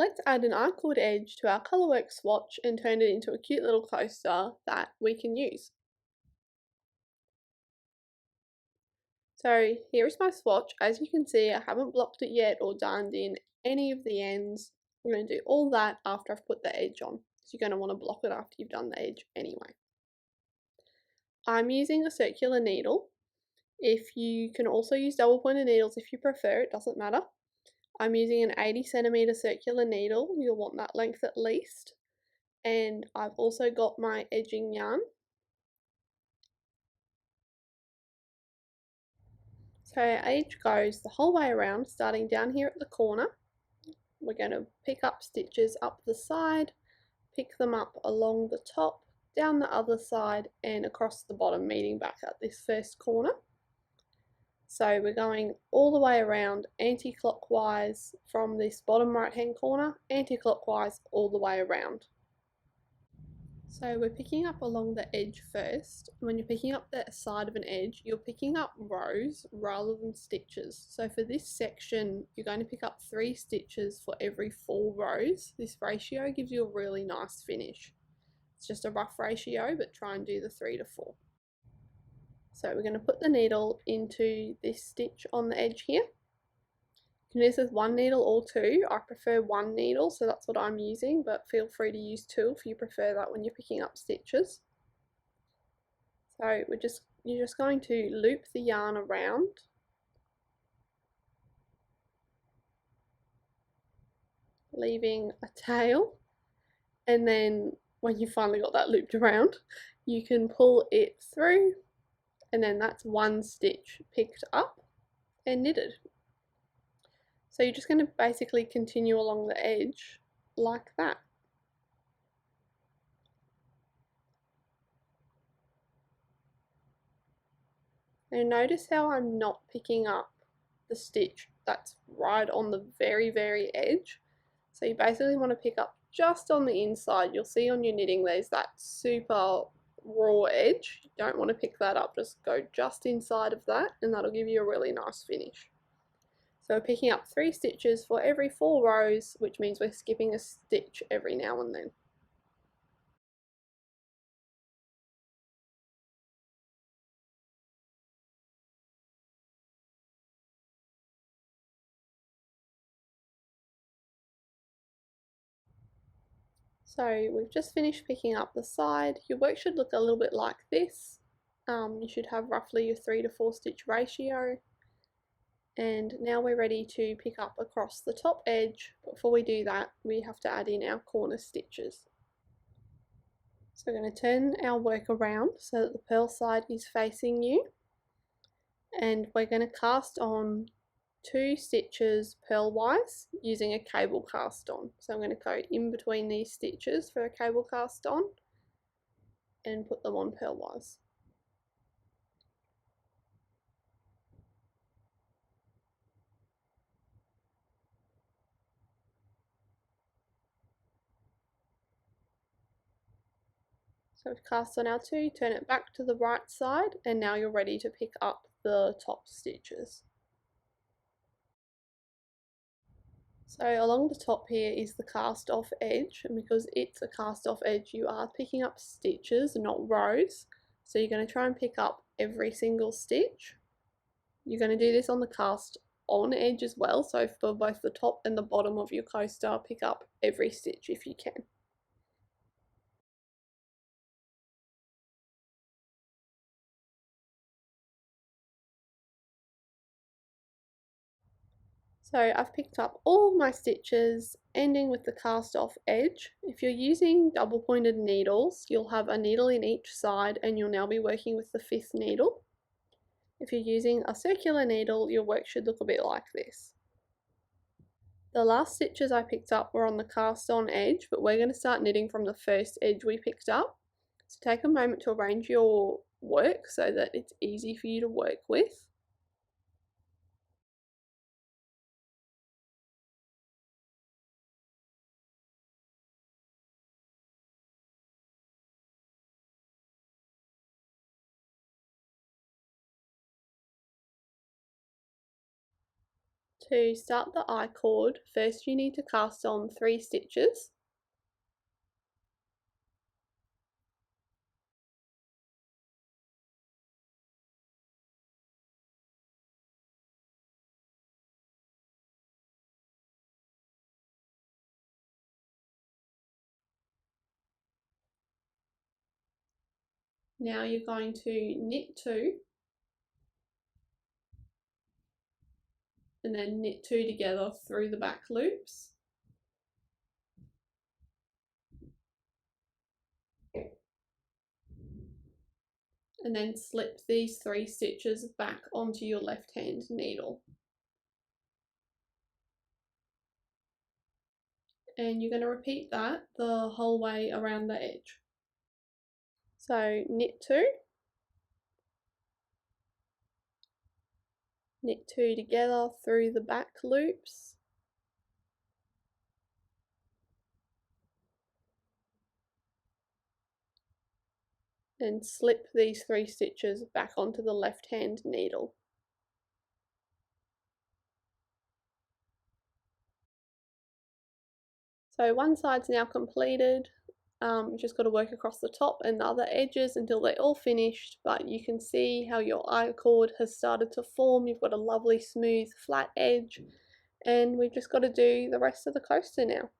Let's add an arcwood edge to our Colourwork swatch and turn it into a cute little coaster that we can use. So here is my swatch. As you can see, I haven't blocked it yet or darned in any of the ends. I'm going to do all that after I've put the edge on. So you're going to want to block it after you've done the edge anyway. I'm using a circular needle. If you can also use double pointed needles if you prefer, it doesn't matter. I'm using an 80cm circular needle. You'll want that length at least. And I've also got my edging yarn. So our edge goes the whole way around, starting down here at the corner. We're going to pick up stitches up the side, pick them up along the top, down the other side and across the bottom, meeting back at this first corner. So we're going all the way around anti-clockwise from this bottom right hand corner, anti-clockwise all the way around. So we're picking up along the edge first. When you're picking up the side of an edge, you're picking up rows rather than stitches. So for this section, you're going to pick up 3 stitches for every 4 rows. This ratio gives you a really nice finish. It's just a rough ratio, but try and do the 3 to 4. So we're going to put the needle into this stitch on the edge here. You can do this with 1 needle or 2. I prefer 1 needle, so that's what I'm using, but feel free to use 2 if you prefer that when you're picking up stitches. So you're just going to loop the yarn around. Leaving a tail, and then when you finally got that looped around, you can pull it through, and then that's 1 stitch picked up and knitted. So you're just going to basically continue along the edge like that. Now notice how I'm not picking up the stitch that's right on the very edge. So you basically want to pick up just on the inside. You'll see on your knitting there's that super raw edge. You don't want to pick that up, just go just inside of that and that'll give you a really nice finish. So we're picking up 3 stitches for every 4 rows, which means we're skipping a stitch every now and then. So we've just finished picking up the side. Your work should look a little bit like this. You should have roughly your 3 to 4 stitch ratio. And now we're ready to pick up across the top edge. Before we do that, we have to add in our corner stitches. So we're going to turn our work around so that the purl side is facing you. And we're going to cast on 2 stitches purlwise using a cable cast on. So I'm going to go in between these stitches for a cable cast on and put them on purlwise. So we've cast on our 2, turn it back to the right side, and now you're ready to pick up the top stitches. So along the top here is the cast off edge, and because it's a cast off edge you are picking up stitches, not rows. So you're going to try and pick up every single stitch. You're going to do this on the cast on edge as well, so for both the top and the bottom of your coaster, pick up every stitch if you can. So I've picked up all my stitches ending with the cast off edge. If you're using double pointed needles, you'll have a needle in each side and you'll now be working with the 5th needle. If you're using a circular needle, your work should look a bit like this. The last stitches I picked up were on the cast on edge, but we're going to start knitting from the first edge we picked up. So take a moment to arrange your work so that it's easy for you to work with. To start the I-cord, first you need to cast on 3 stitches. Now you're going to knit 2 and then knit 2 together through the back loops. And then slip these 3 stitches back onto your left hand needle. And you're going to repeat that the whole way around the edge. So knit 2, knit 2 together through the back loops, and slip these 3 stitches back onto the left hand needle. So one side's now completed. Just got to work across the top and the other edges until they're all finished, but you can see how your I-cord has started to form. You've got a lovely smooth flat edge, and we've just got to do the rest of the coaster now.